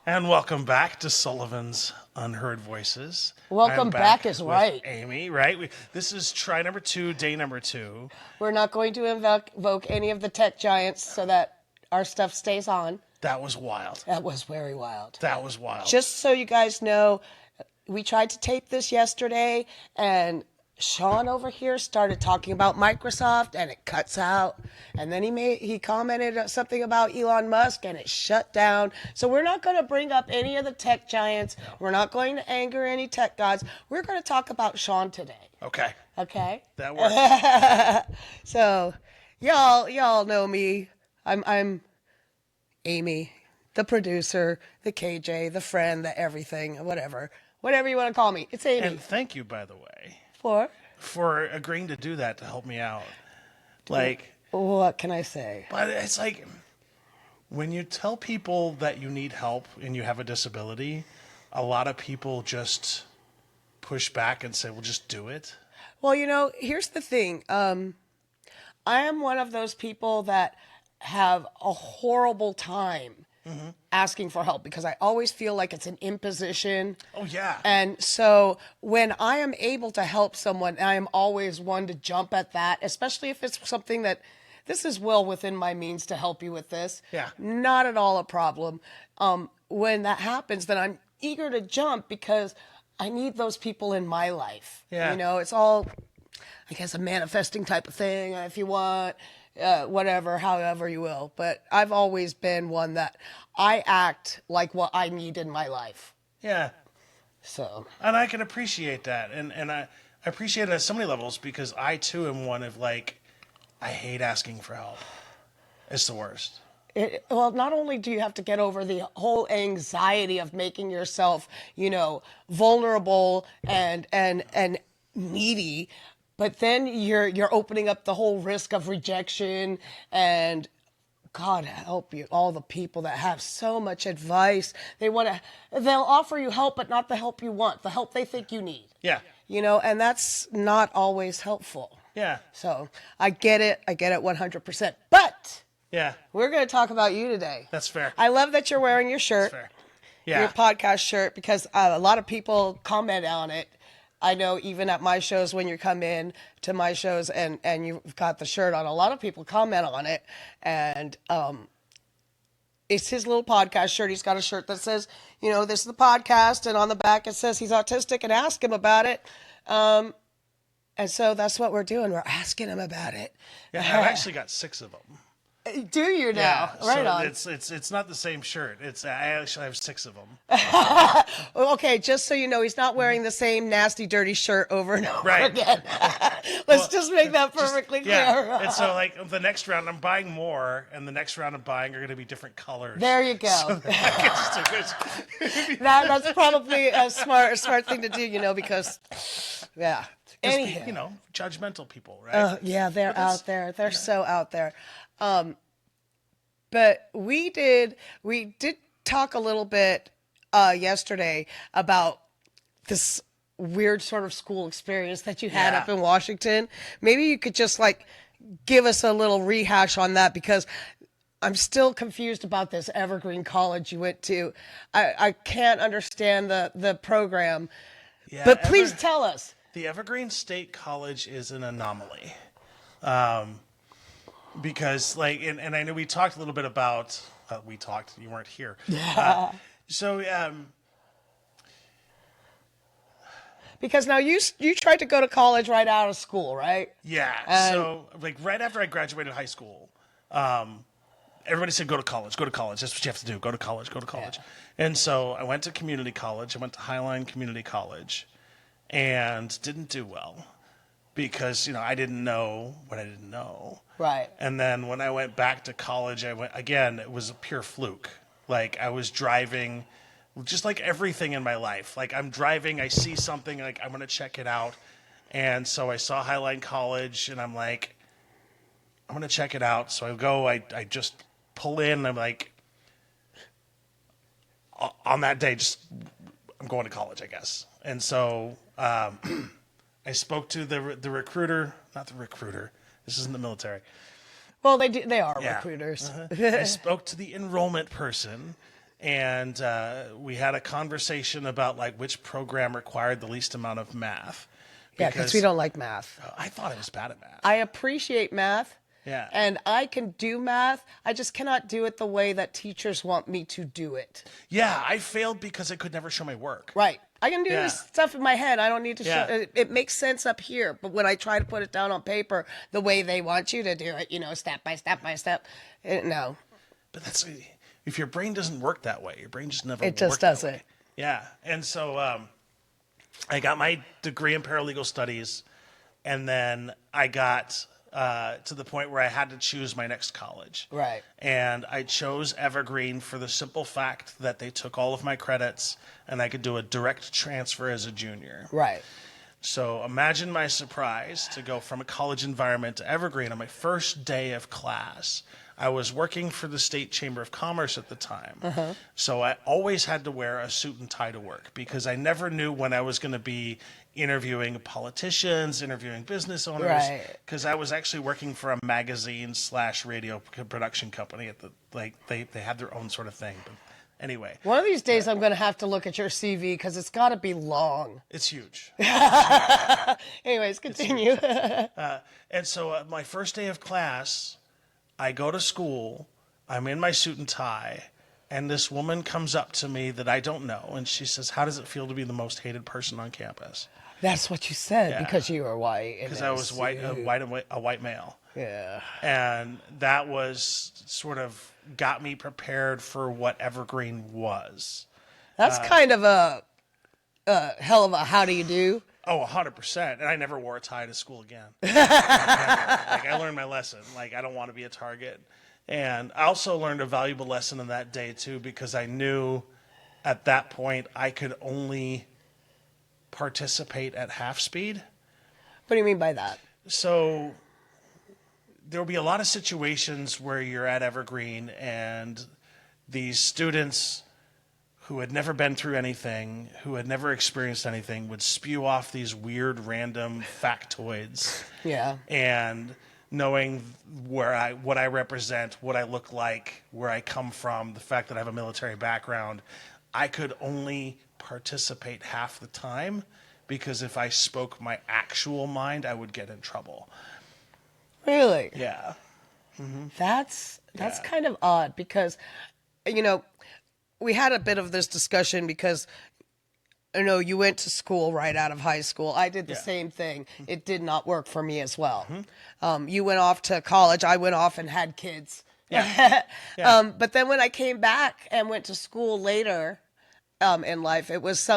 And welcome back to Sullivan's Unheard Voices. Welcome back is right. Amy, right? This is try number 2, day number 2. We're not going to invoke any of the tech giants so that our stuff stays on. That was wild. That was very wild. That was wild. Just so you guys know, we tried to tape this yesterday, and Shawn over here started talking about Microsoft, and it cuts out. And then he commented something about Elon Musk, and it shut down. So we're not going to bring up any of the tech giants. We're not going to anger any tech gods. We're going to talk about Shawn today. Okay. Okay? That works. So, y'all know me. I'm Amy, the producer, the KJ, the friend, the everything, whatever you want to call me. It's Amy. And thank you, by the way, For agreeing to do that to help me out. Like, what can I say? but it's like when you tell people that you need help and you have a disability, a lot of people just push back and say, "Well, just do it." Well, here's the thing. I am one of those people that have a horrible time asking for help because I always feel like it's an imposition. Oh, yeah. And so when I am able to help someone, I am always one to jump at that, especially if it's something that this is well within my means to help you with this. Yeah. Not at all a problem. When that happens, then I'm eager to jump because I need those people in my life. Yeah. It's all, I guess, a manifesting type of thing, if you want. Whatever, however you will. But I've always been one that I act like what I need in my life. Yeah. So. And I can appreciate that. And I appreciate it at so many levels because I, too, am one of, I hate asking for help. It's the worst. Well, not only do you have to get over the whole anxiety of making yourself, vulnerable and needy, but then you're opening up the whole risk of rejection, and God help you, all the people that have so much advice. They'll offer you help, but not the help you want, the help they think you need. Yeah. And that's not always helpful. Yeah. So I get it 100%. But Yeah. we're going to talk about you today. That's fair. I love that you're wearing your shirt. That's fair. Yeah. Your podcast shirt, because a lot of people comment on it. I know even at my shows, when you come in to my shows and you've got the shirt on, a lot of people comment on it. And it's his little podcast shirt. He's got a shirt that says, this is the podcast. And on the back it says he's autistic and ask him about it. And so that's what we're doing. We're asking him about it. Yeah, I've actually got 6 of them. Do you now? Yeah, right so on. It's not the same shirt. I actually have 6 of them. Okay, just so you know, he's not wearing the same nasty, dirty shirt over and over Right. again. Let's just make that perfectly clear. Yeah, and so the next round I'm buying more, and the next round I'm buying are going to be different colors. There you go. So That's probably a smart thing to do, because, yeah. Anyhow. Judgmental people, right? Yeah, they're out there. They're so out there. But we did talk a little bit yesterday about this weird sort of school experience that you had up in Washington. Maybe you could just give us a little rehash on that, because I'm still confused about this Evergreen College you went to. I can't understand the program. Yeah, but please tell us. The Evergreen State College is an anomaly. Because and I know we talked a little bit about, you weren't here. Because now you tried to go to college right out of school, right? Yeah. So right after I graduated high school, everybody said, go to college. That's what you have to do. Go to college. Yeah. And so I went to community college. I went to Highline Community College and didn't do well because, I didn't know what I didn't know. Right. And then when I went back to college, it was a pure fluke. I was driving, just like everything in my life. I'm driving, I see something, I'm going to check it out. And so I saw Highline College, and I'm like, I'm going to check it out. So I go, I just pull in, I'm like, on that day, I'm going to college, I guess. And so I spoke to the recruiter, not the recruiter. This isn't the military. Well, they are recruiters. I spoke to the enrollment person, and we had a conversation about like which program required the least amount of math. Yeah, because we don't like math. I thought I was bad at math. I appreciate math. Yeah. And I can do math. I just cannot do it the way that teachers want me to do it. Yeah, I failed because I could never show my work. Right. I can do Yeah. this stuff in my head. I don't need to Yeah. show it makes sense up here. But when I try to put it down on paper the way they want you to do it, step by step by step, no. But that's if your brain doesn't work that way, your brain just never It just worked that doesn't. way. Yeah. And so I got my degree in paralegal studies, and then I got to the point where I had to choose my next college. Right. And I chose Evergreen for the simple fact that they took all of my credits and I could do a direct transfer as a junior. Right. So imagine my surprise to go from a college environment to Evergreen on my first day of class. I was working for the State Chamber of Commerce at the time. So I always had to wear a suit and tie to work because I never knew when I was going to be interviewing politicians, interviewing business owners. Right. Because I was actually working for a magazine/radio production company at the they had their own sort of thing. But anyway, One of these days I'm going to have to look at your CV because it's got to be long. it's huge. Anyways, continue. And so my first day of class, I go to school, I'm in my suit and tie, and this woman comes up to me that I don't know, and she says, "How does it feel to be the most hated person on campus?" That's what you said Yeah. because you were white. Because I was a white male. Yeah. And that was sort of got me prepared for what Evergreen was. That's kind of a hell of a how do you do. Oh, 100%. And I never wore a tie to school again. I learned my lesson. Like, I don't want to be a target. And I also learned a valuable lesson in that day, too, because I knew at that point I could only participate at half speed. What do you mean by that? So there will be a lot of situations where you're at Evergreen and these students who had never been through anything, who had never experienced anything, would spew off these weird random factoids. Yeah. And knowing what I represent, what I look like, where I come from, the fact that I have a military background, I could only participate half the time because if I spoke my actual mind, I would get in trouble. Really? Yeah. That's Yeah. kind of odd because, we had a bit of this discussion because, you went to school right out of high school. I did the Yeah. same thing. It did not work for me as well. You went off to college. I went off and had kids. Yeah. Yeah. But then when I came back and went to school later in life, it was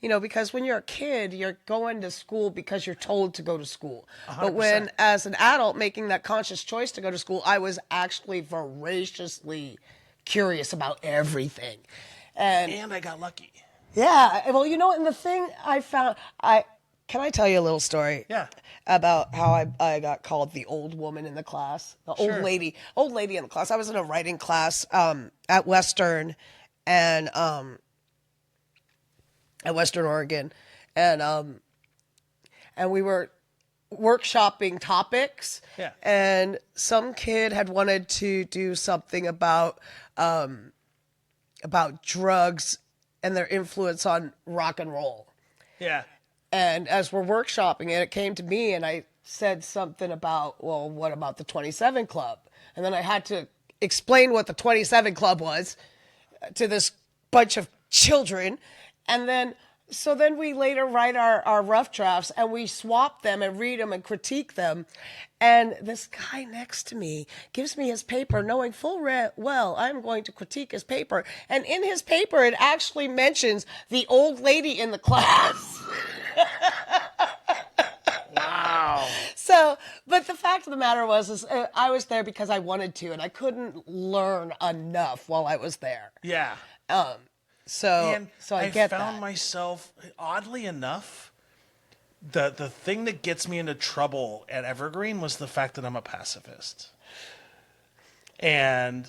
because when you're a kid, you're going to school because you're told to go to school. But when, 100%. as an adult, making that conscious choice to go to school, I was actually voraciously curious about everything. And I got lucky. Yeah, well, and the thing I found, can I tell you a little story? Yeah. About how I got called the old woman in the class, the Sure. old lady in the class. I was in a writing class at Western, and at Western Oregon, and we were workshopping topics. Yeah. And some kid had wanted to do something about drugs and their influence on rock and roll. Yeah. And as we're workshopping it, it came to me and I said something about, well, what about the 27 Club? And then I had to explain what the 27 Club was to this bunch of children. And then, so then we later write our rough drafts and we swap them and read them and critique them. And this guy next to me gives me his paper knowing full well I'm going to critique his paper. And in his paper, it actually mentions the old lady in the class. Wow. So, but the fact of the matter was I was there because I wanted to, and I couldn't learn enough while I was there. Yeah. So And I get found that. myself, oddly enough, the thing that gets me into trouble at Evergreen was the fact that I'm a pacifist. And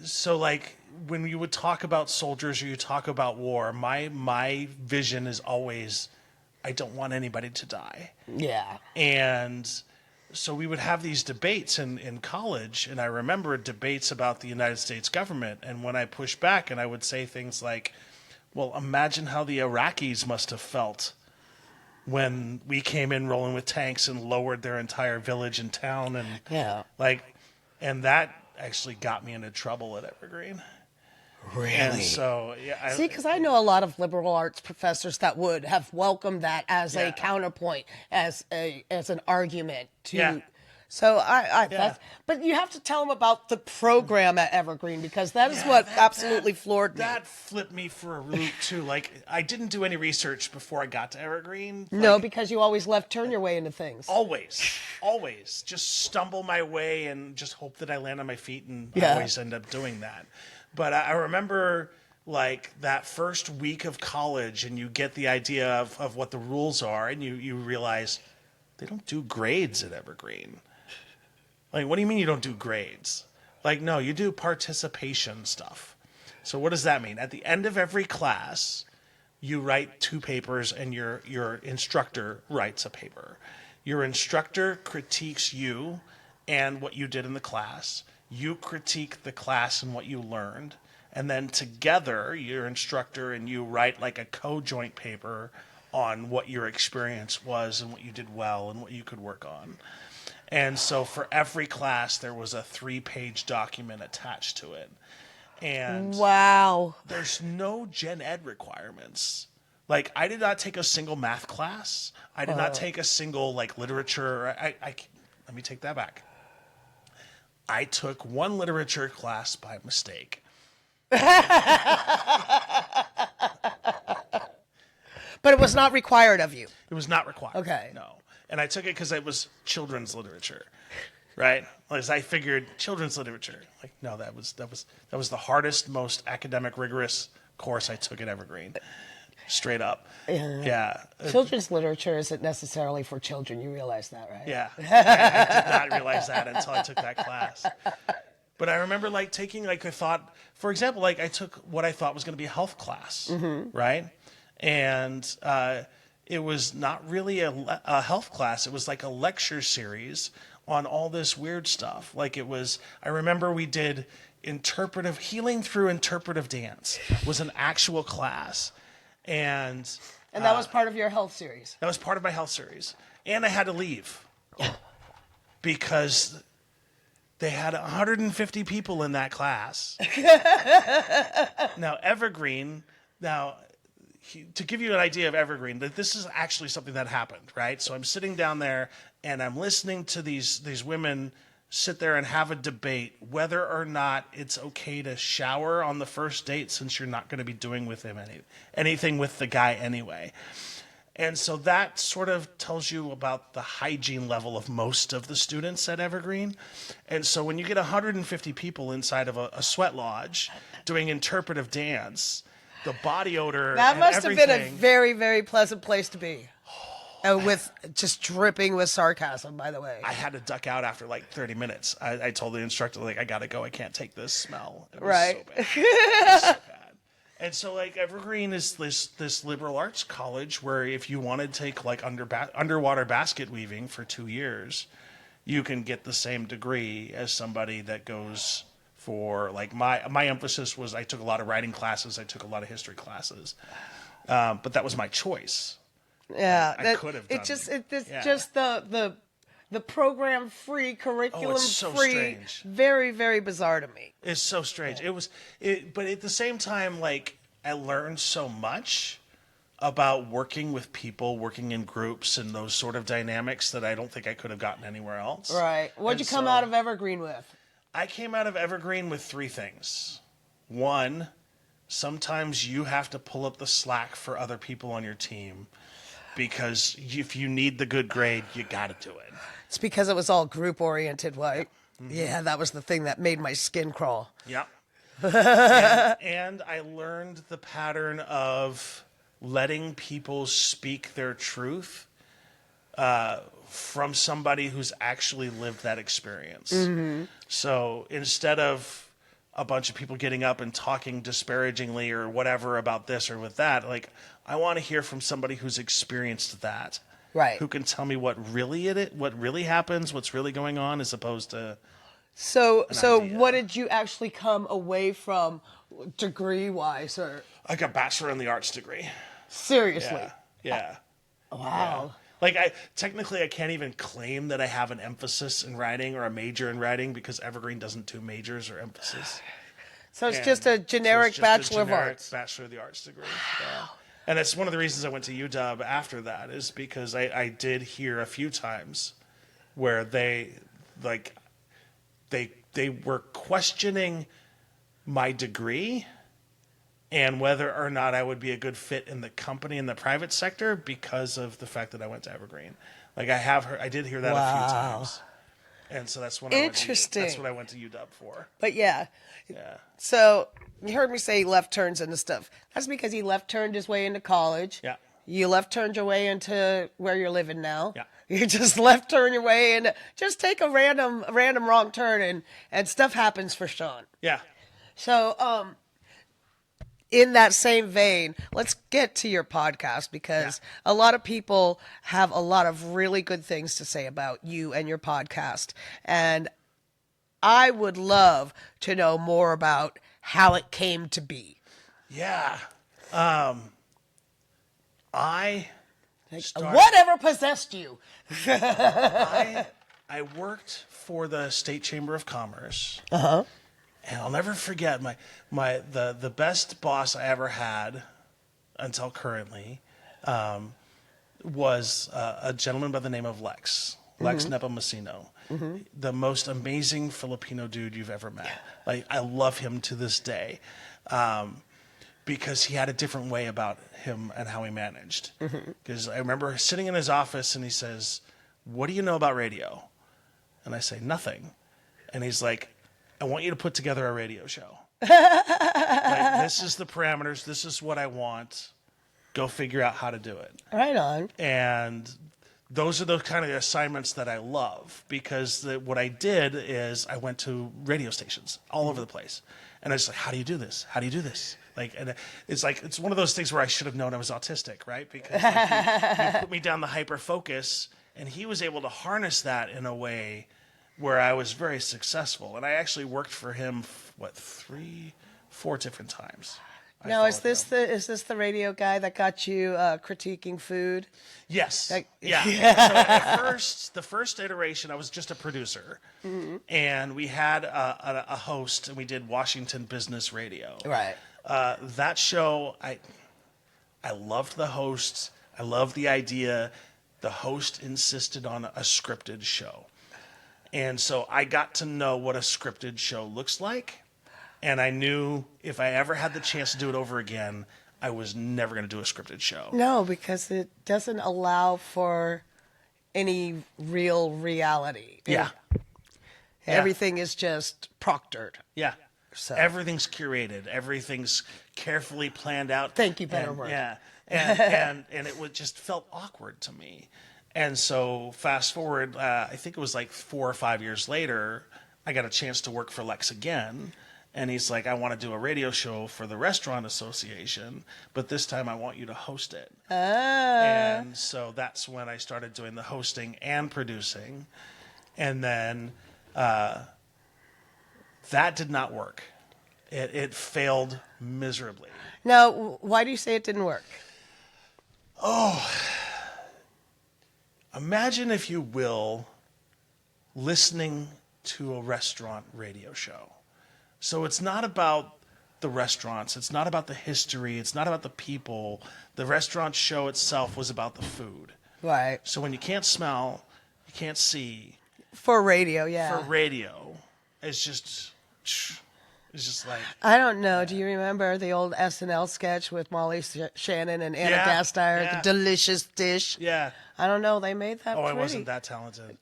so, like, when you would talk about soldiers or you talk about war, my vision is always, I don't want anybody to die. Yeah. And so we would have these debates in college, and I remember debates about the United States government. And when I pushed back and I would say things like, well, imagine how the Iraqis must have felt when we came in rolling with tanks and lowered their entire village and town. And Yeah. and that actually got me into trouble at Evergreen. Really? And so, yeah. See, because I know a lot of liberal arts professors that would have welcomed that as a Yeah. counterpoint, as an argument to. Yeah. So I Yeah. but you have to tell them about the program at Evergreen, because that is what absolutely floored me. That flipped me for a loop too. Like, I didn't do any research before I got to Evergreen. No, Like, because you always turn your way into things. always just stumble my way and just hope that I land on my feet, and I Yeah. always end up doing that. But I remember like that first week of college, and you get the idea of what the rules are, and you realize they don't do grades at Evergreen. Like, what do you mean you don't do grades? Like, no, you do participation stuff. So what does that mean? At the end of every class, you write 2 papers, and your instructor writes a paper. Your instructor critiques you and what you did in the class. You critique the class and what you learned. And then together, your instructor and you write like a co-joint paper on what your experience was and what you did well and what you could work on. And so for every class, there was a 3-page document attached to it. And Wow. there's no gen ed requirements. Like, I did not take a single math class. I did not take a single like literature. Let me take that back. I took one literature class by mistake. But it was not required of you. It was not required. Okay. No. And I took it because it was children's literature, right? As I figured, children's literature. Like, no, that was the hardest, most academic, rigorous course I took at Evergreen. Straight up. Yeah. Children's literature isn't necessarily for children. You realize that, right? Yeah. I did not realize that until I took that class. But I remember like taking like I thought, for example, like I took what I thought was going to be a health class, right? And it was not really a health class. It was like a lecture series on all this weird stuff. Like it was, I remember we did healing through interpretive dance was an actual class. And that was part of your health series. that was part of my health series. And I had to leave because they had 150 people in that class. Now, Evergreen, to give you an idea of Evergreen, that this is actually something that happened, right? So I'm sitting down there and I'm listening to these women sit there and have a debate whether or not it's okay to shower on the first date, since you're not going to be doing with him anything with the guy anyway. And so that sort of tells you about the hygiene level of most of the students at Evergreen. And so when you get 150 people inside of a sweat lodge doing interpretive dance, the body odor That and must have been a everything- very, very pleasant place to be. With just dripping with sarcasm, by the way. I had to duck out after like 30 minutes. I told the instructor, like, I got to go. I can't take this smell. It was Right. so bad. It was so bad. And so, like, Evergreen is this liberal arts college where if you want to take, like, underwater basket weaving for 2 years, you can get the same degree as somebody that goes for, like, my emphasis was I took a lot of writing classes. I took a lot of history classes. But that was my choice. Yeah, I could have done It's it. Yeah. just the program free, curriculum so free. strange. Very, very bizarre to me. It's so strange. But at the same time, like, I learned so much about working with people, working in groups, and those sort of dynamics that I don't think I could have gotten anywhere else. Right. What'd you come out of Evergreen with? I came out of Evergreen with 3 things. One, sometimes you have to pull up the slack for other people on your team, because if you need the good grade, you got to do it. It's because it was all group oriented, right? Yeah, that was the thing that made my skin crawl. Yep. and I learned the pattern of letting people speak their truth from somebody who's actually lived that experience. So instead of a bunch of people getting up and talking disparagingly or whatever about this or with that, like, I want to hear from somebody who's experienced that. Right. who can tell me what really happens, what's really going on, as opposed to So idea. what did you actually come away from degree-wise, or like a Bachelor in the Arts degree. seriously? Yeah. Wow. Like I can't even claim that I have an emphasis in writing or a major in writing because Evergreen doesn't do majors or emphasis. So it's just a generic Bachelor of Arts. Bachelor of the Arts degree. Yeah. And that's one of the reasons I went to UW after that, is because I did hear a few times where they were questioning my degree and whether or not I would be a good fit in the company in the private sector because of the fact that I went to Evergreen. Like I did hear that a few times. And so that's when Interesting. that's what I went to UW for. But yeah. Yeah. So you heard me say left turns into stuff. That's because he left turned his way into college. Yeah. You left turned your way into where you're living now. Yeah. You just left turn your way and just take a random wrong turn and stuff happens for Shawn. Yeah. So in that same vein, let's get to your podcast, because a lot of people have a lot of really good things to say about you and your podcast. And I would love to know more about how it came to be. Yeah. Whatever possessed you. I worked for the State Chamber of Commerce. Uh-huh. And I'll never forget the best boss I ever had until currently was a gentleman by the name of Lex Nepomuceno. The most amazing Filipino dude you've ever met. Like, I love him to this day because he had a different way about him and how he managed. Because I remember sitting in his office and he says, "What do you know about radio?" And I say, "Nothing." And he's like, "I want you to put together a radio show. Like, this is the parameters. This is what I want. Go figure out how to do it." Right on. And those are the kind of assignments that I love, because what I did is I went to radio stations all over the place. And I was like, "How do you do this? How do you do this?" And it's one of those things where I should have known I was autistic, right? Because he put me down the hyper focus, and he was able to harness that in a way where I was very successful. And I actually worked for him, 3, 4 different times. Now, is this the radio guy that got you critiquing food? Yes. Like- Yeah. So at first, the first iteration, I was just a producer. And we had a host, and we did Washington Business Radio. Right. That show, I loved the host. I loved the idea. The host insisted on a scripted show. And so I got to know what a scripted show looks like. And I knew if I ever had the chance to do it over again, I was never going to do a scripted show. No, because it doesn't allow for any real reality. Yeah. Everything is just proctored. Yeah. So. Everything's curated. Everything's carefully planned out. Thank you, better word. Yeah. And it just felt awkward to me. And so fast forward, I think it was like 4 or 5 years later, I got a chance to work for Lex again. And he's like, "I want to do a radio show for the Restaurant Association, but this time I want you to host it." And so that's when I started doing the hosting and producing. And then that did not work. It failed miserably. Now, why do you say it didn't work? Imagine, if you will, listening to a restaurant radio show. So it's not about the restaurants. It's not about the history. It's not about the people. The restaurant show itself was about the food. Right. So when you can't smell, you can't see. For radio, yeah. For radio, it's just like... I don't know. Do you remember the old SNL sketch with Molly Shannon and Anna Gasteyer? Yeah. The delicious dish. Yeah. I don't know. They made that Oh, pretty. I wasn't that talented.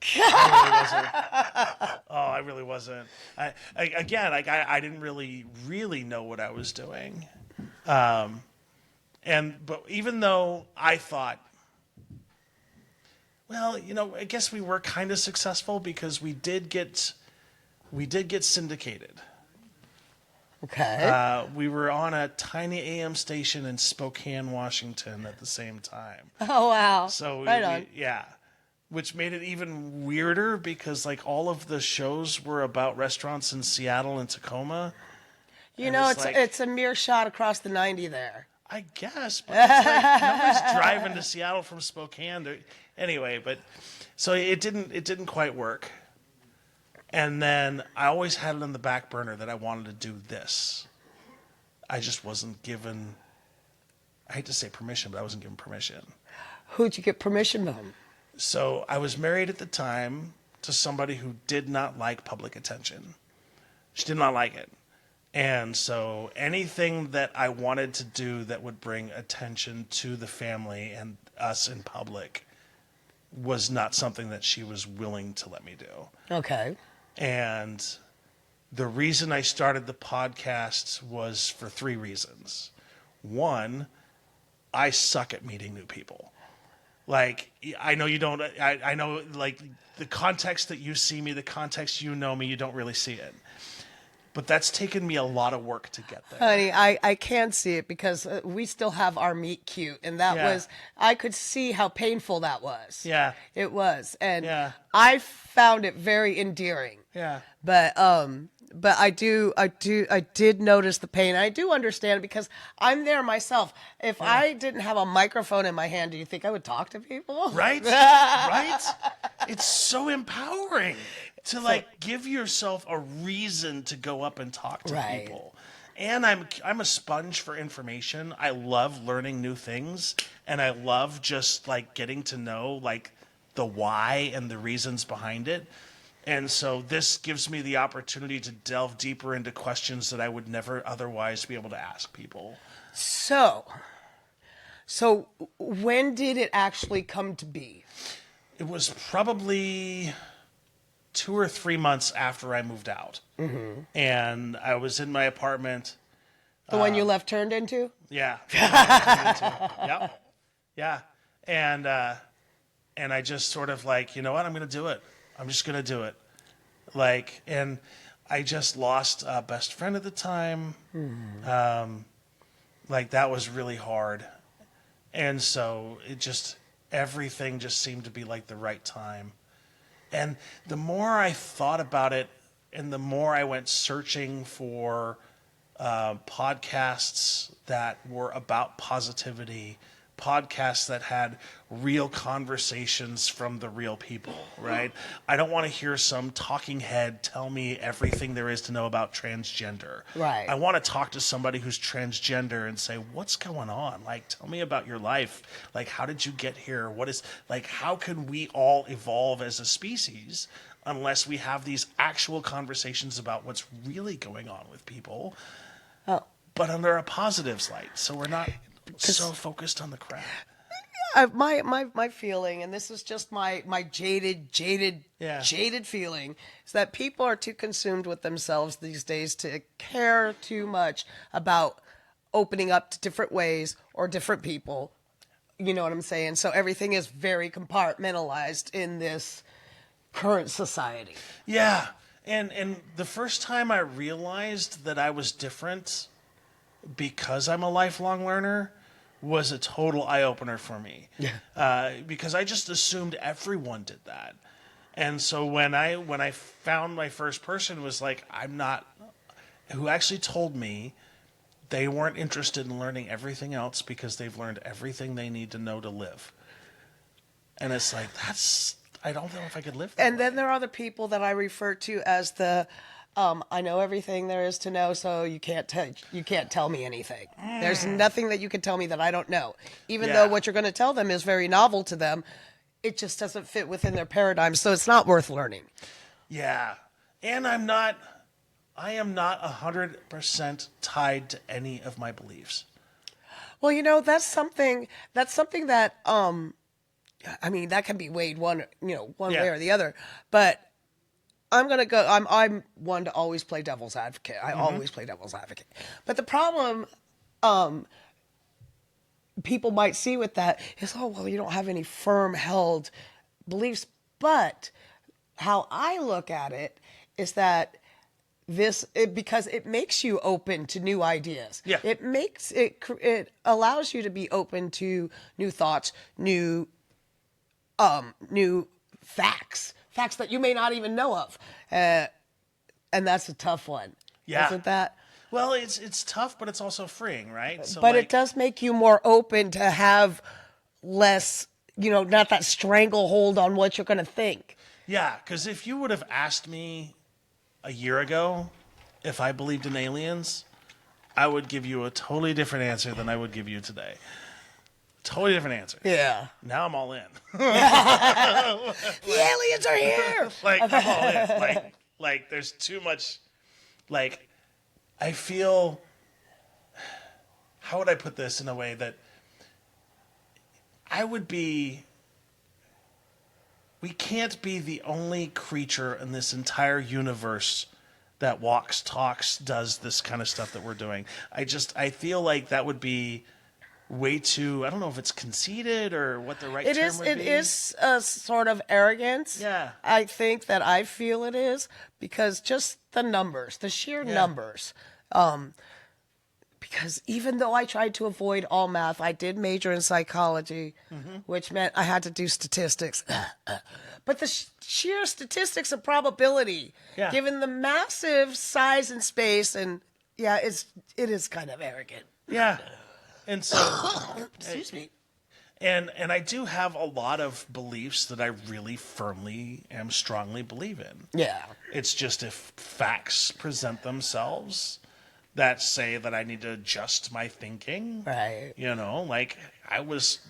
I really wasn't. I didn't really know what I was doing. But even though I thought, well, I guess we were kind of successful because we did get syndicated. Okay. We were on a tiny AM station in Spokane, Washington at the same time. Oh, wow. So Right on. yeah, which made it even weirder because like all of the shows were about restaurants in Seattle and Tacoma. You And know, it's like, it's a mere shot across the 90 there. I guess, but it's like nobody's driving to Seattle from Spokane. Anyway, but so it didn't quite work. And then I always had it in the back burner that I wanted to do this. I just wasn't given, I hate to say permission, but I wasn't given permission. Who'd you get permission from? So I was married at the time to somebody who did not like public attention. She did not like it. And so anything that I wanted to do that would bring attention to the family and us in public was not something that she was willing to let me do. Okay. And the reason I started the podcast was for 3 reasons. One, I suck at meeting new people. Like, I know you don't, I know, like, the context that you see me, the context you know me, you don't really see it. But that's taken me a lot of work to get there. Honey, I can see it because we still have our meet cute. And that was, I could see how painful that was. Yeah. It was. And Yeah. I found it very endearing. Yeah. But I did notice the pain. I do understand because I'm there myself. If I didn't have a microphone in my hand, do you think I would talk to people? Right? Right? It's so empowering to like give yourself a reason to go up and talk to Right. people. And I'm a sponge for information. I love learning new things, and I love just like getting to know like the why and the reasons behind it. And so this gives me the opportunity to delve deeper into questions that I would never otherwise be able to ask people. So when did it actually come to be? It was probably 2 or 3 months after I moved out. Mm-hmm. And I was in my apartment. The one you left turned into? Yeah. Yep. Yeah. And I just sort of like, you know what? I'm going to do it. I'm just going to do it. Like, and I just lost a best friend at the time. Mm-hmm. Like that was really hard. And so everything just seemed to be like the right time. And the more I thought about it and the more I went searching for podcasts that were about positivity, podcasts that had real conversations from the real people, right? I don't want to hear some talking head tell me everything there is to know about transgender. Right. I want to talk to somebody who's transgender and say, what's going on? Like, tell me about your life. Like, how did you get here? How can we all evolve as a species unless we have these actual conversations about what's really going on with people, but under a positives light. So we're not so focused on the crap. My feeling, and this is just my jaded feeling, is that people are too consumed with themselves these days to care too much about opening up to different ways or different people. You know what I'm saying? So everything is very compartmentalized in this current society. Yeah. And the first time I realized that I was different because I'm a lifelong learner was a total eye-opener for me. Yeah. Because I just assumed everyone did that. And so when I found my first person was like, who actually told me they weren't interested in learning everything else because they've learned everything they need to know to live. And it's like, I don't know if I could live that way. Then there are the people that I refer to as the I know everything there is to know, so you can't tell me anything. There's nothing that you can tell me that I don't know. Even though what you're going to tell them is very novel to them, it just doesn't fit within their paradigm, so it's not worth learning. Yeah. And I am not 100% tied to any of my beliefs. Well, that's something that I mean, that can be weighed one way or the other, but I'm one to always play devil's advocate. I always play devil's advocate. But the problem people might see with that is, oh, well, you don't have any firm held beliefs. But how I look at it is that because it makes you open to new ideas. Yeah. It allows you to be open to new thoughts, new facts that you may not even know of. And that's a tough one. Yeah. Isn't that? Well, it's tough, but it's also freeing, right? So But it does make you more open to have less, not that stranglehold on what you're going to think. Yeah, because if you would have asked me a year ago if I believed in aliens, I would give you a totally different answer than I would give you today. Totally different answer. Yeah. Now I'm all in. The aliens are here. Like, I'm all in. Like there's too much. Like, I feel. How would I put this in a way that I would be. We can't be the only creature in this entire universe that walks, talks, does this kind of stuff that we're doing. I feel like that would be way too, I don't know if it's conceited or what the right term would be. It is a sort of arrogance. Yeah. I think that I feel it is because just the numbers, the sheer numbers. Because even though I tried to avoid all math, I did major in psychology, which meant I had to do statistics. But the sheer statistics of probability, given the massive size and space, and it is kind of arrogant. Yeah. And so, Excuse me. and I do have a lot of beliefs that I really firmly and strongly believe in. Yeah. It's just if facts present themselves that say that I need to adjust my thinking. Right. Like I was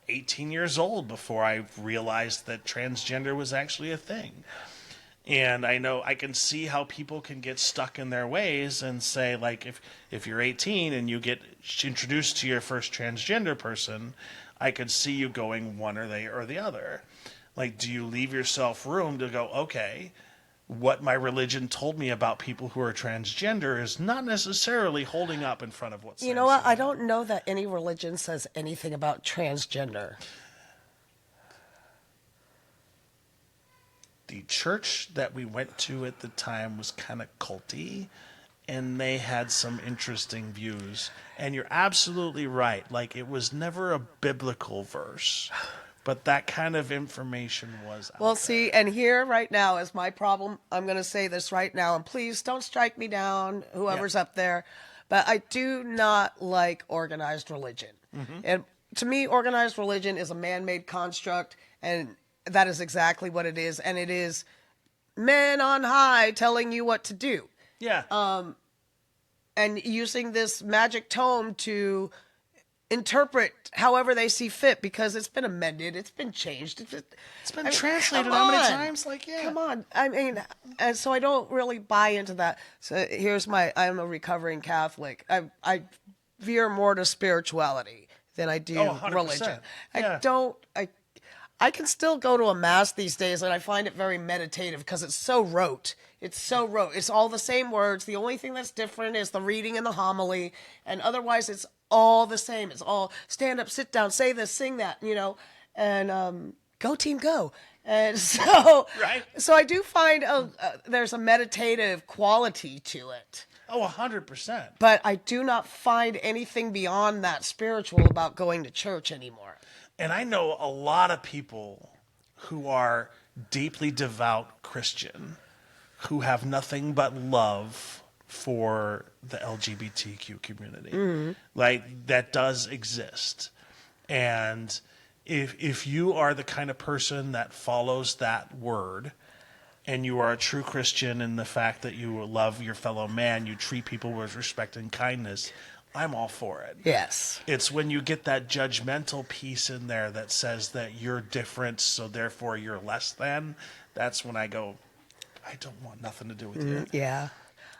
18 years old before I realized that transgender was actually a thing. And I know I can see how people can get stuck in their ways and say, like, if you're 18 and you get introduced to your first transgender person, I could see you going one or the other. Like, do you leave yourself room to go, okay, what my religion told me about people who are transgender is not necessarily holding up in front of what's. You know what? I don't know that any religion says anything about transgender. The church that we went to at the time was kind of culty, and they had some interesting views. And you're absolutely right. Like, it was never a biblical verse, but that kind of information was out Well, there. see, and here right now is my problem. I'm going to say this right now, and please don't strike me down, whoever's up there. But I do not like organized religion. And to me, organized religion is a man-made construct, and that is exactly what it is. And it is men on high telling you what to do. Yeah. And using this magic tome to interpret however they see fit, because it's been amended, it's been changed, It's been translated how many times? Like, yeah. Come on. I mean, and so I don't really buy into that. So I'm a recovering Catholic. I veer more to spirituality than I do 100%. religion. Yeah. I can still go to a mass these days, and I find it very meditative because it's so rote. It's all the same words. The only thing that's different is the reading and the homily, and otherwise it's all the same. It's all stand up, sit down, say this, sing that, and go team, go. And so, Right. So I do find there's a meditative quality to it. Oh, 100%. But I do not find anything beyond that spiritual about going to church anymore. And I know a lot of people who are deeply devout Christian who have nothing but love for the LGBTQ community. Like, that does exist. And if you are the kind of person that follows that word, and you are a true Christian in the fact that you love your fellow man, you treat people with respect and kindness, I'm all for it. Yes. It's when you get that judgmental piece in there that says that you're different, so therefore you're less than, that's when I go, I don't want nothing to do with you. Yeah.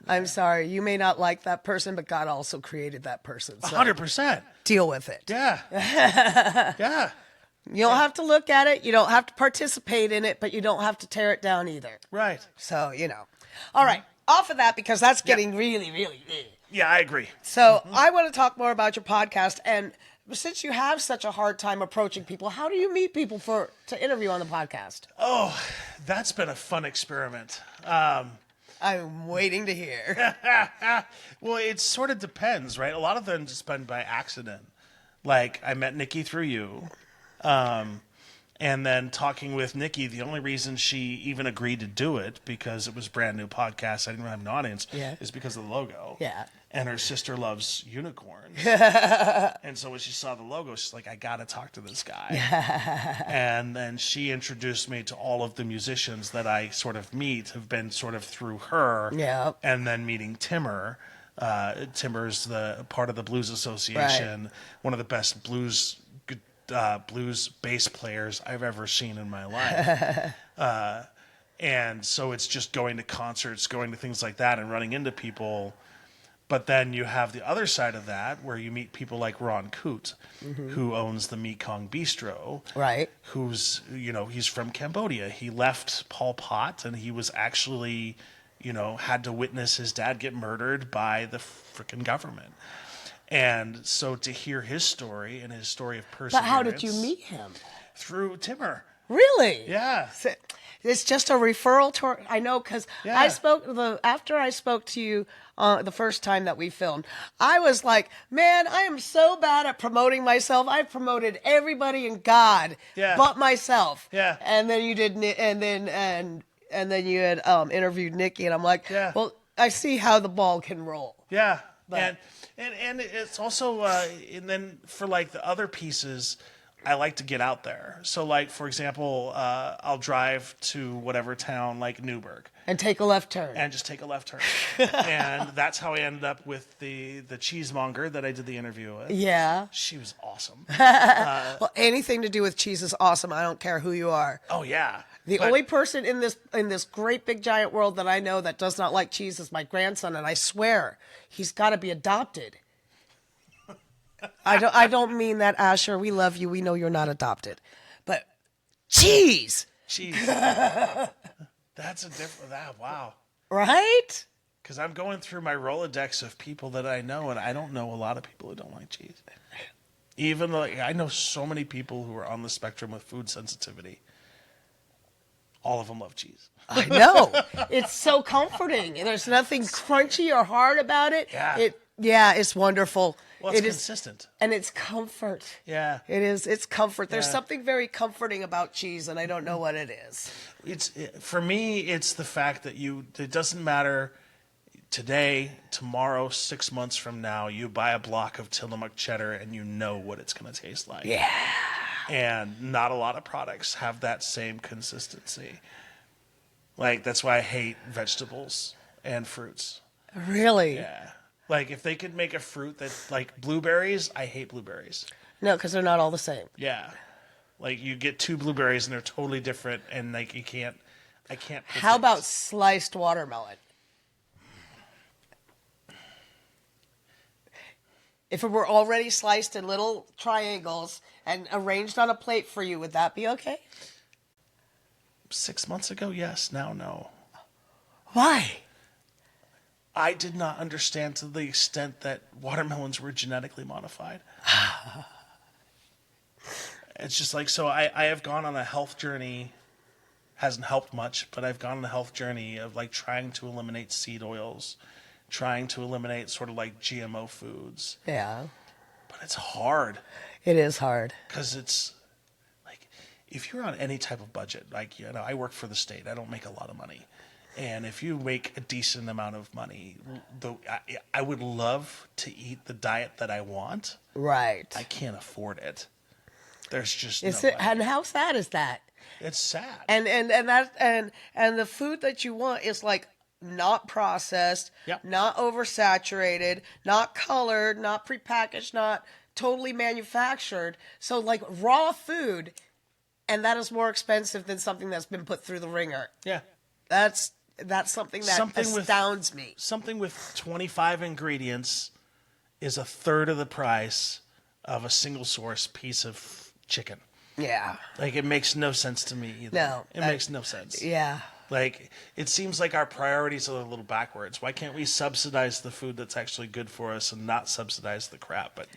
I'm sorry. You may not like that person, but God also created that person. So 100%. deal with it. Yeah. Yeah. You don't have to look at it. You don't have to participate in it, but you don't have to tear it down either. Right. So, All right. Off of that, because that's getting really, really big. Yeah, I agree. So I want to talk more about your podcast. And since you have such a hard time approaching people, how do you meet people to interview on the podcast? Oh, that's been a fun experiment. I'm waiting to hear. Well, it sort of depends, right? A lot of them just been by accident. Like, I met Nikki through you. And then talking with Nikki, the only reason she even agreed to do it, because it was brand new podcast, I didn't have an audience, is because of the logo. Yeah. And her sister loves unicorns. And so when she saw the logo, she's like, I got to talk to this guy. And then she introduced me to all of the musicians that I sort of meet, have been sort of through her. Yeah. And then meeting Timmer. Timmer's the part of the Blues Association, one of the best blues bass players I've ever seen in my life. And so it's just going to concerts, going to things like that and running into people. But then you have the other side of that where you meet people like Ron Coote, who owns the Mekong Bistro. Right. Who's, he's from Cambodia. He left Pol Pot and he was actually, had to witness his dad get murdered by the freaking government. And so to hear his story and his story of perseverance. But how did you meet him? Through Timmer. Really? Yeah. It's just a referral to. I know because Yeah. after I spoke to you the first time that we filmed, I was like, man, I am so bad at promoting myself. I've promoted everybody and God, but myself. Yeah. And then you did, and then you had interviewed Nikki, and I'm like, well, I see how the ball can roll. Yeah. But, and it's also and then for like the other pieces, I like to get out there. So like for example, I'll drive to whatever town like Newburgh and take a left turn. and just take a left turn. And that's how I ended up with the cheesemonger that I did the interview with. Yeah. She was awesome. Well, anything to do with cheese is awesome. I don't care who you are. Oh yeah. The only person in this great big giant world that I know that does not like cheese is my grandson, and I swear he's got to be adopted. I don't mean that, Asher. We love you. We know you're not adopted, but cheese. Cheese. That's a different. Wow. Right? Because I'm going through my Rolodex of people that I know, and I don't know a lot of people who don't like cheese. Even though I know so many people who are on the spectrum with food sensitivity. All of them love cheese. I know. It's so comforting. And there's nothing crunchy or hard about it. Yeah. It's wonderful. Well, it's consistent. And it's comfort. Yeah. It is. It's comfort. There's Yeah. something very comforting about cheese, and I don't know what it is. For me, it's the fact that it doesn't matter today, tomorrow, 6 months from now, you buy a block of Tillamook cheddar and you know what it's going to taste like. Yeah. And not a lot of products have that same consistency. Like, that's why I hate vegetables and fruits. Really? Yeah. Like, if they could make a fruit that, like, blueberries, I hate blueberries. No, because they're not all the same. Yeah. Like, you get 2 blueberries and they're totally different, and, like, I can't predict. How about sliced watermelon? If it were already sliced in little triangles and arranged on a plate for you, would that be okay? 6 months ago, yes. Now, no. Why? I did not understand to the extent that watermelons were genetically modified. It's just like, so I have gone on a health journey, hasn't helped much, but I've gone on a health journey of like trying to eliminate seed oils, trying to eliminate sort of like GMO foods. Yeah. But it's hard. It is hard. Because it's like, if you're on any type of budget, like, I work for the state, I don't make a lot of money. And if you make a decent amount of money, I would love to eat the diet that I want. Right. I can't afford it. There's just Is no it? way. And how sad is that? It's sad. And the food that you want is like not processed, Yep. not oversaturated, not colored, not prepackaged, not totally manufactured. So like raw food, and that is more expensive than something that's been put through the ringer. Yeah. That's something that astounds me. Something with 25 ingredients is a third of the price of a single source piece of chicken. Yeah. Like, it makes no sense to me either. No. It makes no sense. Yeah. Like, it seems like our priorities are a little backwards. Why can't we subsidize the food that's actually good for us and not subsidize the crap? But,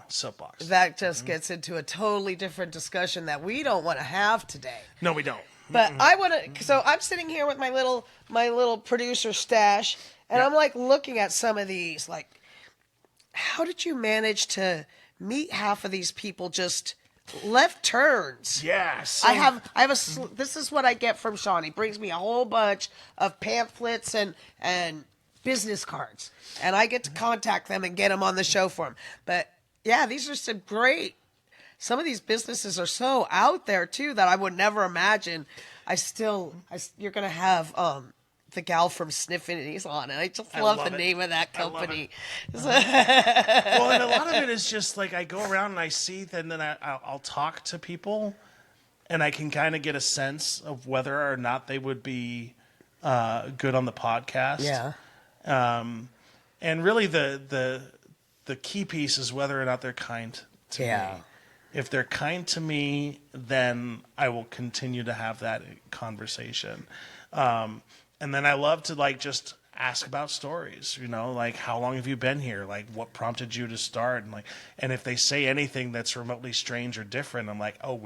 soapbox. that just gets into a totally different discussion that we don't want to have today. No, we don't. But I want to. So I'm sitting here with my little producer stash, and I'm like looking at some of these. Like, how did you manage to meet half of these people just left turns? Yes. I have this is what I get from Shawn. He brings me a whole bunch of pamphlets and business cards, and I get to contact them and get them on the show for them. But yeah, these are some of these businesses are so out there too that I would never imagine. You're gonna have the gal from Sniffinities on, and I just love the name of that company. Well, and a lot of it is just like I go around and I see, and then I'll talk to people, and I can kind of get a sense of whether or not they would be good on the podcast. Yeah. And really, the key piece is whether or not they're kind to me. If they're kind to me, then I will continue to have that conversation. And then I love to like just ask about stories, like how long have you been here? Like what prompted you to start? And if they say anything that's remotely strange or different, I'm like, oh,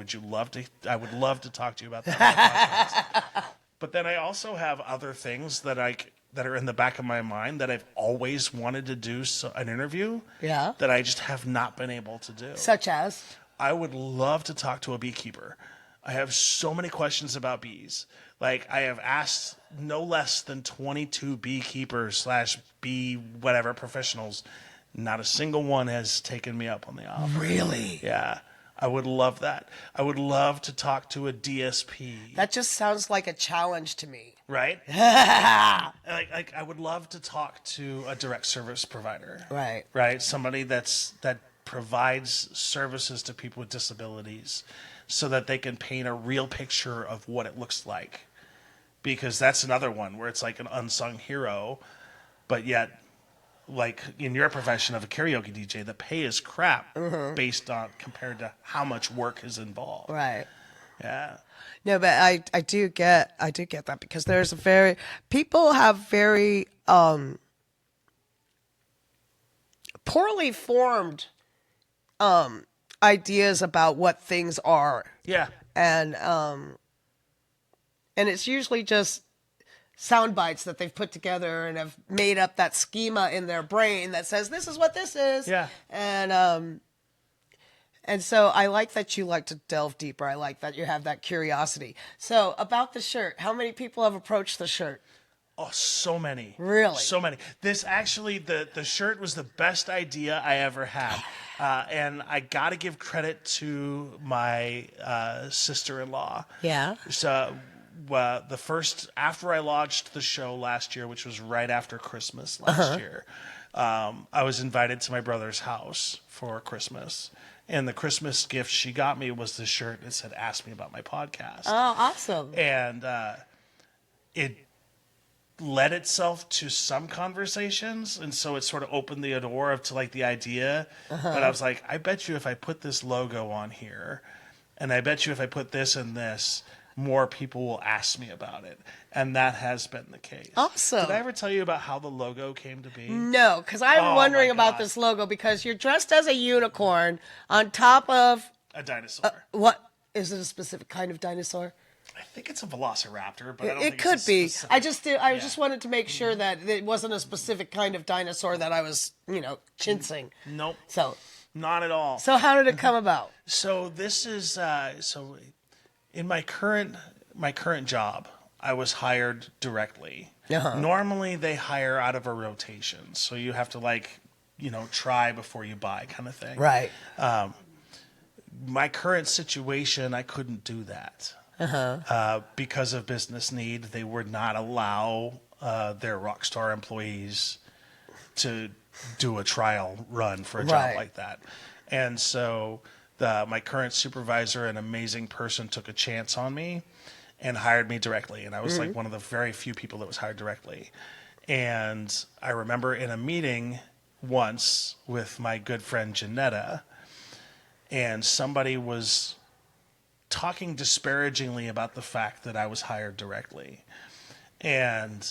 I would love to talk to you about that on the podcast. But then I also have other things that are in the back of my mind that I've always wanted to do an interview that I just have not been able to do. Such as? I would love to talk to a beekeeper. I have so many questions about bees. Like I have asked no less than 22 beekeepers / bee whatever professionals. Not a single one has taken me up on the offer. Really? Yeah. I would love that. I would love to talk to a DSP. That just sounds like a challenge to me. Right? like I would love to talk to a direct service provider. Right. Right? Somebody that provides services to people with disabilities so that they can paint a real picture of what it looks like. Because that's another one where it's like an unsung hero, but yet, like in your profession of a karaoke DJ, the pay is crap based on compared to how much work is involved. Right. Yeah. No, but I do get that because people have very poorly formed ideas about what things are. Yeah. And it's usually just sound bites that they've put together and have made up that schema in their brain that says this is what this is. Yeah. And so I like that you like to delve deeper. I like that you have that curiosity. So about the shirt, how many people have approached the shirt? Oh, so many. Really? So many. This actually, the shirt was the best idea I ever had. And I got to give credit to my sister-in-law. Yeah. So after I launched the show last year, which was right after Christmas last year, I was invited to my brother's house for Christmas. And the Christmas gift she got me was this shirt that said, "Ask me about my podcast." Oh, awesome. And it led itself to some conversations, and so it sort of opened the door to like the idea. But I was like, I bet you if I put this logo on here, and I bet you if I put this and this, more people will ask me about it. And that has been the case. Awesome. Did I ever tell you about how the logo came to be? No, because I'm wondering about this logo because you're dressed as a unicorn on top of a dinosaur. What is it? A specific kind of dinosaur? I think it's a velociraptor, but I don't It think could it's be. specific. I just wanted to make sure that it wasn't a specific kind of dinosaur that I was, chinsing. Nope. So Not at all. how did it come about? So this is in my current job, I was hired directly. Normally they hire out of a rotation, so you have to try before you buy kind of thing. Right. My current situation, I couldn't do that. Because of business need, they would not allow their Rockstar employees to do a trial run for a job like that. And so my current supervisor, an amazing person, took a chance on me and hired me directly. And I was like one of the very few people that was hired directly. And I remember in a meeting once with my good friend Janetta, and somebody was talking disparagingly about the fact that I was hired directly. And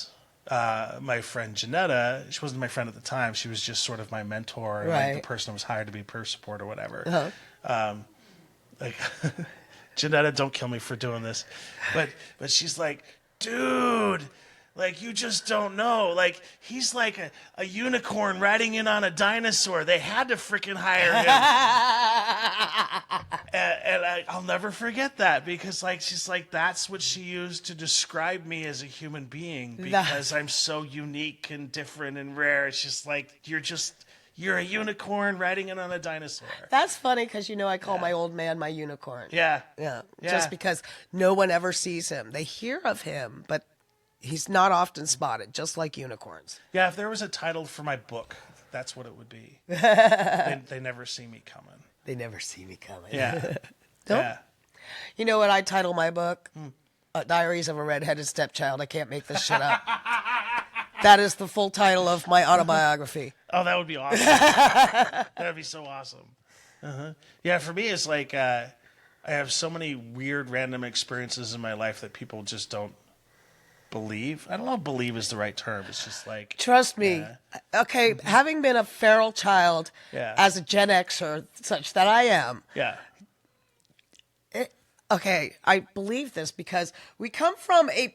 my friend Janetta, she wasn't my friend at the time. She was just sort of my mentor, like the person who was hired to be peer support or whatever. Janetta, don't kill me for doing this. But she's like, dude, like, you just don't know. Like, he's like a unicorn riding in on a dinosaur. They had to freaking hire him. And I'll never forget that because, like, she's like, that's what she used to describe me as a human being because I'm so unique and different and rare. It's just like, you're a unicorn riding in on a dinosaur. That's funny because, I call my old man my unicorn. Yeah. Yeah. Just because no one ever sees him. They hear of him, but he's not often spotted, just like unicorns. Yeah, if there was a title for my book, that's what it would be. They never see me coming. They never see me coming. Yeah. Nope. Yeah. You know what I title my book? Diaries of a Redheaded Stepchild. I can't make this shit up. That is the full title of my autobiography. Oh, that would be awesome. That would be so awesome. Yeah, for me, it's like I have so many weird, random experiences in my life that people just don't believe. I don't know if believe is the right term. It's just like... Trust me. Okay, having been a feral child as a Gen Xer, such that I am... Yeah. Okay, I believe this because we come from a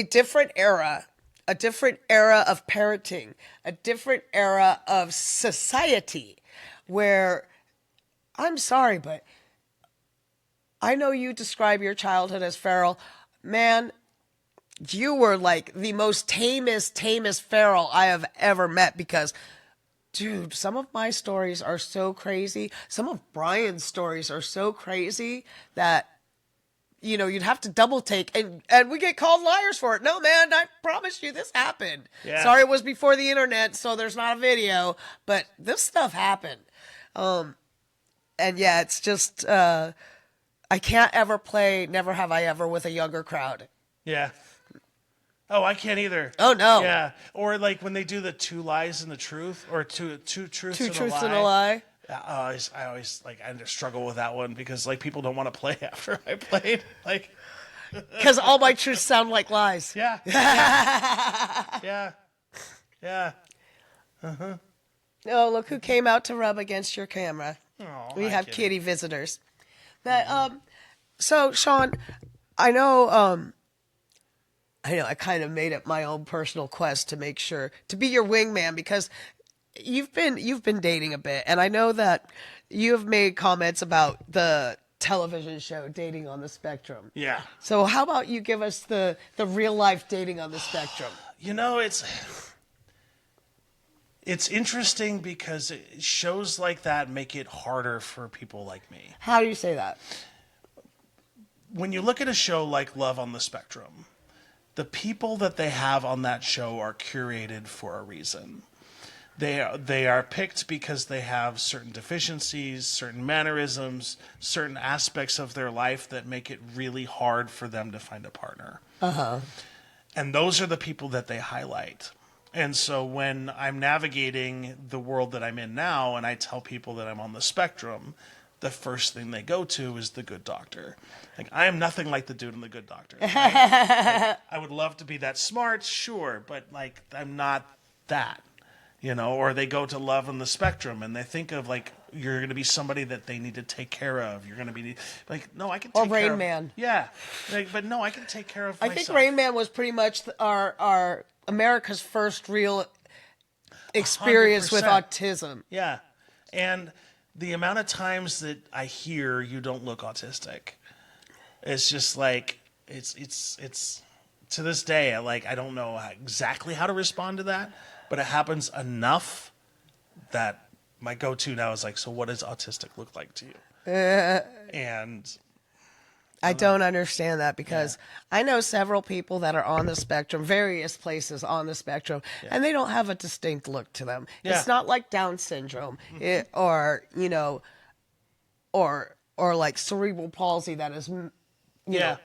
different era, a different era of parenting, a different era of society where, I'm sorry, but I know you describe your childhood as feral. Man, you were like the most tamest feral I have ever met because... Dude, some of my stories are so crazy. Some of Brian's stories are so crazy that, you'd have to double take. And we get called liars for it. No, man, I promise you this happened. Yeah. Sorry it was before the internet, so there's not a video. But this stuff happened. And yeah, it's just, I can't ever play Never Have I Ever with a younger crowd. Yeah. Oh, I can't either. Oh, no. Yeah. Or like when they do the 2 lies and the truth, or two truths Two and truths a lie. and a lie. I always like I struggle with that one because like people don't want to play after I played. Like, because all my truths sound like lies. yeah. Yeah. Oh, look who came out to rub against your camera. Oh, We hi, have kitty. kitty visitors. But, so Shawn, I know I kind of made it my own personal quest to make sure to be your wingman because you've been dating a bit, and I know that you have made comments about the television show Dating on the Spectrum. Yeah. So how about you give us the real life Dating on the Spectrum? It's interesting because shows like that make it harder for people like me. How do you say that? When you look at a show like Love on the Spectrum, the people that they have on that show are curated for a reason. They are picked because they have certain deficiencies, certain mannerisms, certain aspects of their life that make it really hard for them to find a partner. And those are the people that they highlight. And so when I'm navigating the world that I'm in now and I tell people that I'm on the spectrum, the first thing they go to is the Good Doctor. Like, I am nothing like the dude in the Good Doctor. Right? Like, I would love to be that smart, sure, but like I'm not that, Or they go to Love on the Spectrum and they think of like you're going to be somebody that they need to take care of. You're going to be like, no, I can take care of. Or Rain Man. Yeah, but no, I can take care of myself. I think Rain Man was pretty much our America's first real experience with 100%. autism. Yeah, and the amount of times that I hear you don't look autistic, it's just like it's to this day. I don't know exactly how to respond to that, but it happens enough that my go-to now is like, so what does autistic look like to you? And I don't understand that because I know several people that are on the spectrum, various places on the spectrum, and they don't have a distinct look to them. Yeah. It's not like Down syndrome or like cerebral palsy that is, you know,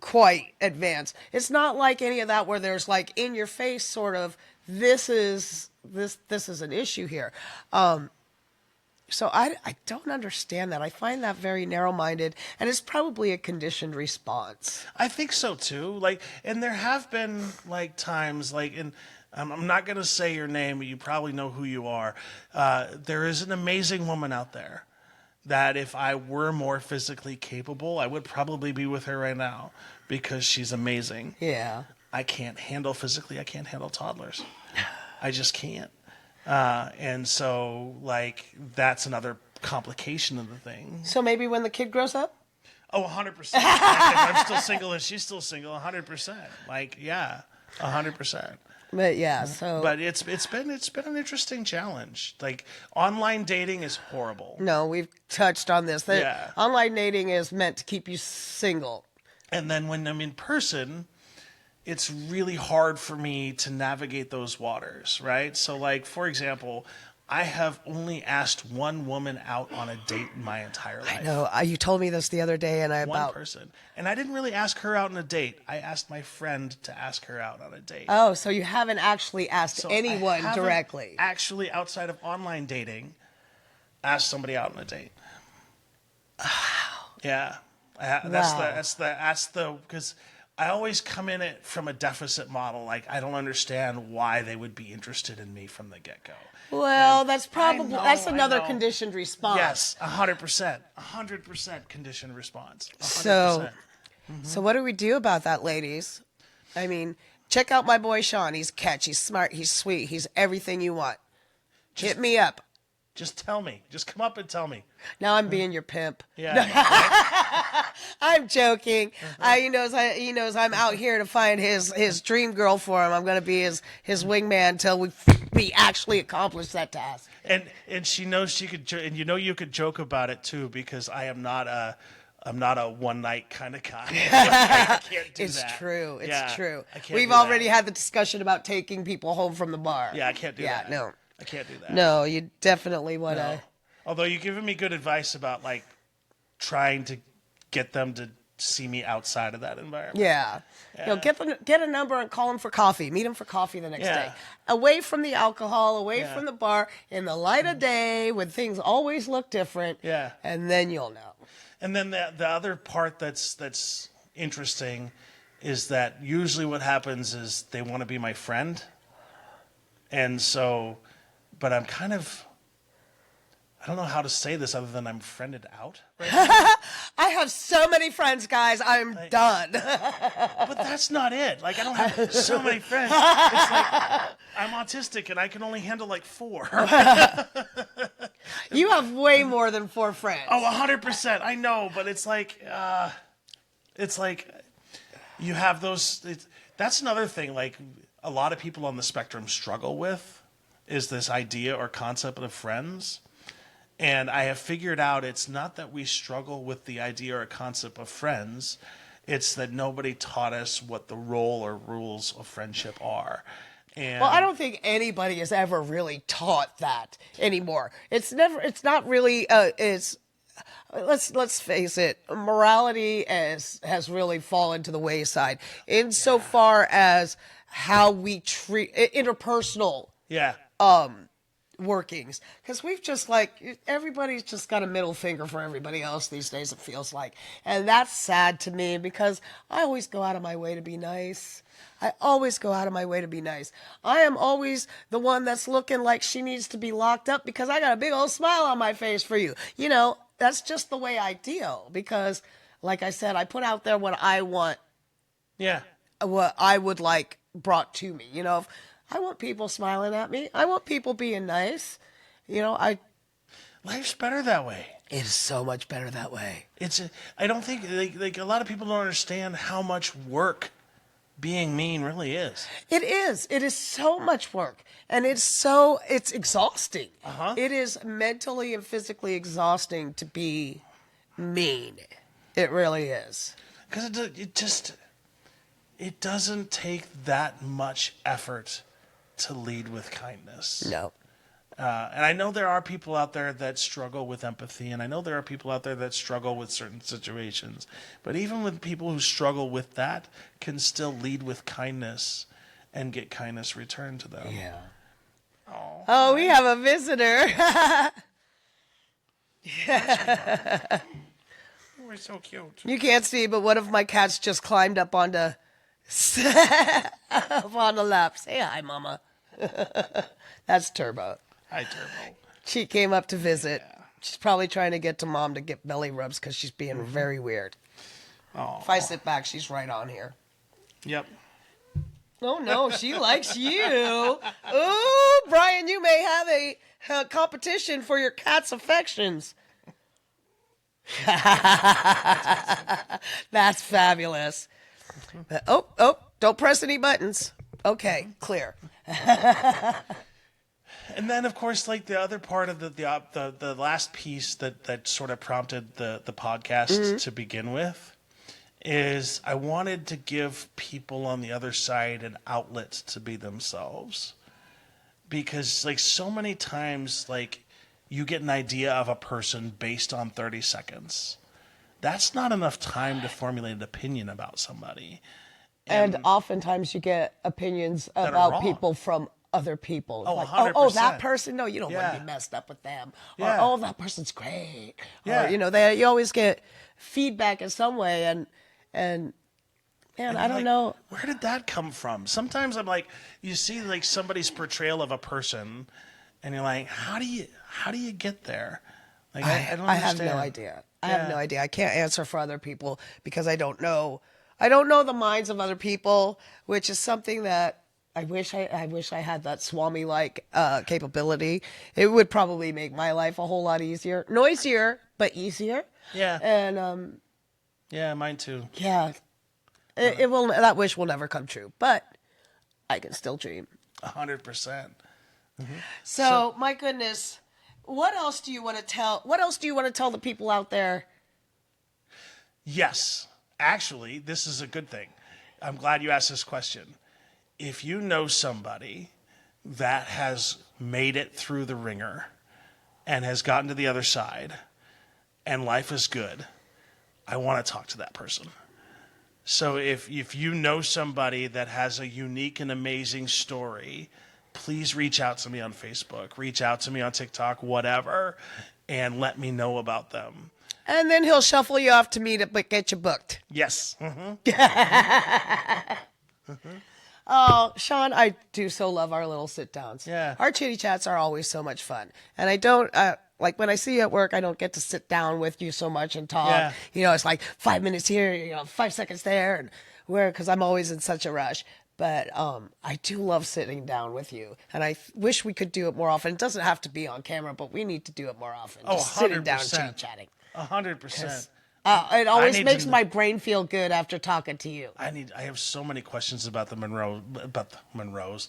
quite advanced. It's not like any of that where there's like in your face sort of, this is an issue here. So I don't understand that. I find that very narrow-minded, and it's probably a conditioned response. I think so too. And there have been times and I'm not going to say your name, but you probably know who you are. There is an amazing woman out there that if I were more physically capable, I would probably be with her right now because she's amazing. Yeah. I can't handle physically, I can't handle toddlers. I just can't. And so, like, that's another complication of the thing. So maybe when the kid grows up? Oh, 100%. Like, if I'm still single and she's still single, 100%. Like, yeah, 100%. But yeah, so. But it's been an interesting challenge. Like, online dating is horrible. No, we've touched on this. Yeah. Online dating is meant to keep you single. And then when I'm in person, it's really hard for me to navigate those waters, right? So, like, for example, I have only asked one woman out on a date in my entire life. No, you told me this the other day, and One person. And I didn't really ask her out on a date. I asked my friend to ask her out on a date. Oh, so you haven't actually asked So anyone I haven't directly. actually, outside of online dating, asked somebody out on a date. Yeah. That's the because I always come in it from a deficit model. Like, I don't understand why they would be interested in me from the get-go. Well, that's probably that's I another know. conditioned response. Yes, 100% conditioned response. 100%. So what do we do about that, ladies? I mean, check out my boy Shawn. He's catchy, he's smart, he's sweet, he's everything you want. Hit me up. Just tell me. Just come up and tell me. Now I'm being your pimp. Yeah. I'm joking. He knows I'm out here to find his dream girl for him. I'm going to be his wingman till we actually accomplish that task. And she knows she could, and you could joke about it too, because I'm not a one night kind of guy. I can't do It's that. true. It's true. I can't We've do already that. had the discussion about taking people home from the bar. Yeah, I can't do that. No. I can't do that. No, you definitely want to. No. Although you're giving me good advice about, like, trying to get them to see me outside of that environment. Yeah. You know, get a number and call them for coffee. Meet them for coffee the next day. Away from the alcohol, away from the bar, in the light of day, when things always look different. Yeah. And then you'll know. And then the other part that's interesting is that usually what happens is they want to be my friend. And so, but I'm kind of, I don't know how to say this other than I'm friended out. Right now. I have so many friends, guys. I'm done. But that's not it. Like, I don't have so many friends. It's like, I'm autistic and I can only handle like 4. You have way more than 4 friends. Oh, 100%. I know, but it's like you have those. That's another thing. Like, a lot of people on the spectrum struggle with is this idea or concept of friends. And I have figured out it's not that we struggle with the idea or concept of friends. It's that nobody taught us what the role or rules of friendship are. And Well, I don't think anybody has ever really taught that anymore. It's not really, let's face it, morality has really fallen to the wayside insofar as how we treat interpersonal Yeah. workings, because we've just everybody's just got a middle finger for everybody else these days, it feels like, and that's sad to me because I always go out of my way to be nice. I am always the one that's looking like she needs to be locked up because I got a big old smile on my face for you. You know, that's just the way I deal because, like I said, I put out there what I want, what I would like brought to me. You know, if I want people smiling at me. I want people being nice. You know, Life's better that way. It is so much better that way. I don't think, like a lot of people don't understand how much work being mean really is. It is. It is so much work. And it's exhausting. It is mentally and physically exhausting to be mean. It really is. Because it doesn't take that much effort to lead with kindness. No. And I know there are people out there that struggle with empathy, and I know there are people out there that struggle with certain situations. But even with people who struggle with that, can still lead with kindness and get kindness returned to them. Yeah. Oh, we have a visitor. We're so cute. You can't see, but one of my cats just climbed up onto up on the lap. Say hi, Mama. That's Turbo. Hi, Turbo. She came up to visit. She's probably trying to get to Mom to get belly rubs because she's being very weird. Oh. If I sit back, she's right on here. Yep. Oh, no, she likes you. Ooh, Brian, you may have a competition for your cat's affections. That's fabulous. Oh, don't press any buttons. Okay, clear. And then, of course, like the other part of the last piece that sort of prompted the podcast to begin with is I wanted to give people on the other side an outlet to be themselves. Because, like, so many times, like, you get an idea of a person based on 30 seconds. That's not enough time to formulate an opinion about somebody. And oftentimes you get opinions are about wrong. people from other people. Oh, like, 100%. that person? No, you don't want Yeah. to be messed up with them. Yeah. Or, that person's great. Yeah. Or, you always get feedback in some way. And man, I don't know. Where did that come from? Sometimes I'm like, you see like somebody's portrayal of a person, and you're like, how do you get there? Like I don't I have understand. no idea. I have no idea. I can't answer for other people because I don't know. I don't know the minds of other people, which is something that I wish I had that Swami-like capability. It would probably make my life a whole lot easier, noisier, but easier. Yeah. And Yeah, mine too. yeah, it will. That wish will never come true, but I can still dream. 100%. So my goodness, what else do you want to tell? What else do you want to tell the people out there? Yes. Actually, this is a good thing. I'm glad you asked this question. If you know somebody that has made it through the ringer and has gotten to the other side and life is good, I want to talk to that person. So if you know somebody that has a unique and amazing story, please reach out to me on Facebook, reach out to me on TikTok, whatever, and let me know about them. And then he'll shuffle you off to me to get you booked. Yes. Oh, Shawn, I do so love our little sit downs. Yeah. Our chitty chats are always so much fun. And I don't, like when I see you at work, I don't get to sit down with you so much and talk. Yeah. It's like 5 minutes here, 5 seconds there, and because I'm always in such a rush. But I do love sitting down with you. And I wish we could do it more often. It doesn't have to be on camera, but we need to do it more often. Oh, Just sitting down and 100%. chitty chatting. 100%. It always need makes to- my brain feel good after talking to you. I have so many questions about the Ramones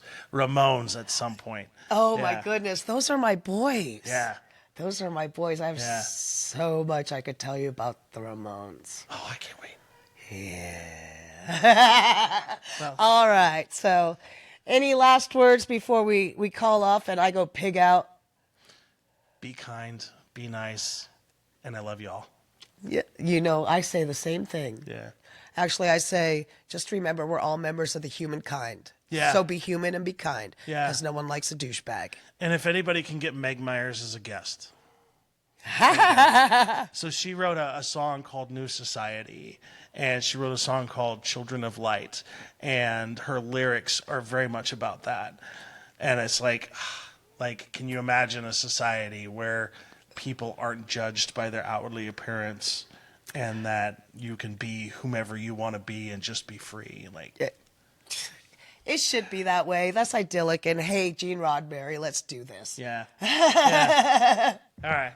at some point. Oh Yeah. my goodness, those are my boys. Yeah. Those are my boys. I have Yeah. so much I could tell you about the Ramones. Oh, I can't wait. All right. So, any last words before we call off and I go pig out? Be kind, be nice, and I love y'all. Yeah, I say the same thing. Yeah. Actually, I say, just remember, we're all members of the humankind. Yeah. So be human and be kind. Yeah. Because no one likes a douchebag. And if anybody can get Meg Myers as a guest. So she wrote a song called New Society, and she wrote a song called Children of Light, and her lyrics are very much about that. And it's like, can you imagine a society where people aren't judged by their outwardly appearance, and that you can be whomever you want to be and just be free? Like, It should be that way. That's idyllic. And hey, Gene Roddenberry, let's do this. yeah. Yeah. All right.